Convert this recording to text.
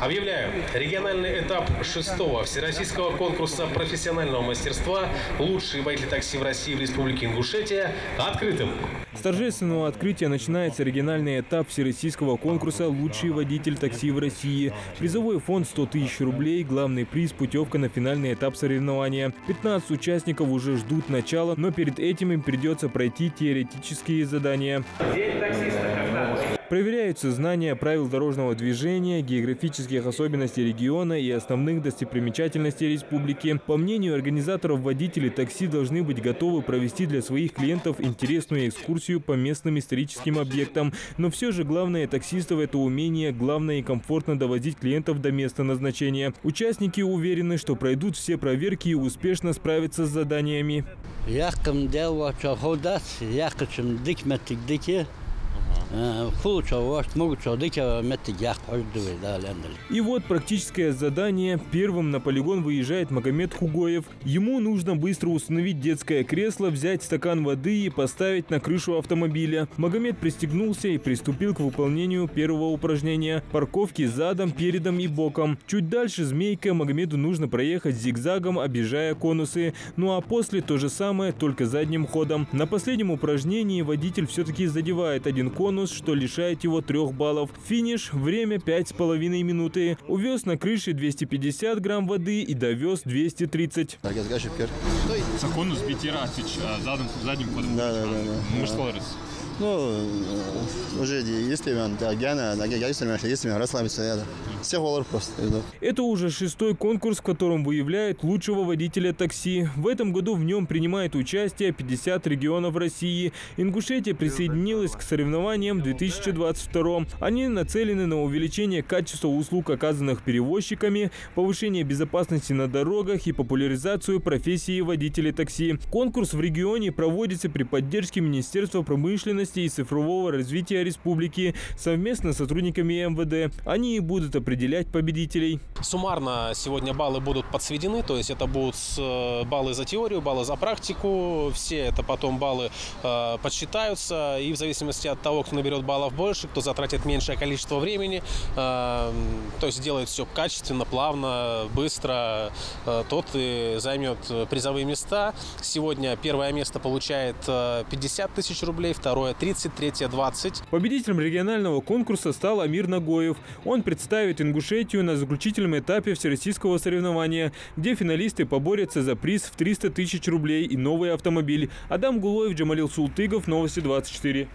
Объявляю региональный этап 6-го всероссийского конкурса профессионального мастерства «Лучший водитель такси в России в Республике Ингушетия» открытым. С торжественного открытия начинается региональный этап всероссийского конкурса «Лучший водитель такси в России». Призовой фонд 100 тысяч рублей, главный приз – путевка на финальный этап соревнования. 15 участников уже ждут начала, но перед этим им придется пройти теоретические задания. День таксиста когда? Проверяются знания правил дорожного движения, географических особенностей региона и основных достопримечательностей республики. По мнению организаторов, водители такси должны быть готовы провести для своих клиентов интересную экскурсию по местным историческим объектам. Но все же главное таксистов – это умение главное и комфортно довозить клиентов до места назначения. Участники уверены, что пройдут все проверки и успешно справятся с заданиями. И вот практическое задание. Первым на полигон выезжает Магомед Хугоев. Ему нужно быстро установить детское кресло, взять стакан воды и поставить на крышу автомобиля. Магомед пристегнулся и приступил к выполнению первого упражнения – парковки задом, передом и боком. Чуть дальше змейкой Магомеду нужно проехать зигзагом, объезжая конусы. Ну а после то же самое, только задним ходом. На последнем упражнении водитель все-таки задевает один конус, что лишает его 3 баллов. Финиш – время 5,5 минуты. Увез на крыше 250 грамм воды и довез 230. Конус битирасич задним ходом. Да. Ну, уже если расслабиться, всех волор просто. Это уже 6-й конкурс, в котором выявляют лучшего водителя такси. В этом году в нем принимает участие 50 регионов России. Ингушетия присоединилась к соревнованиям в 2022. Они нацелены на увеличение качества услуг, оказанных перевозчиками, повышение безопасности на дорогах и популяризацию профессии водителей такси. Конкурс в регионе проводится при поддержке Министерства промышленности и цифрового развития республики совместно с сотрудниками МВД. Они и будут определять победителей. Суммарно сегодня баллы будут подсведены, то есть это будут баллы за теорию, баллы за практику. Все это потом баллы подсчитаются, и в зависимости от того, кто наберет баллов больше, кто затратит меньшее количество времени, то есть делает все качественно, плавно, быстро, тот и займет призовые места. Сегодня первое место получает 50 тысяч рублей, второе 30, третье 20. Победителем регионального конкурса стал Амир Нагоев. Он представит Ингушетию на заключительном этапе всероссийского соревнования, где финалисты поборются за приз в 300 тысяч рублей и новый автомобиль. Адам Гулоев, Джамалил Султыгов, Новости 24.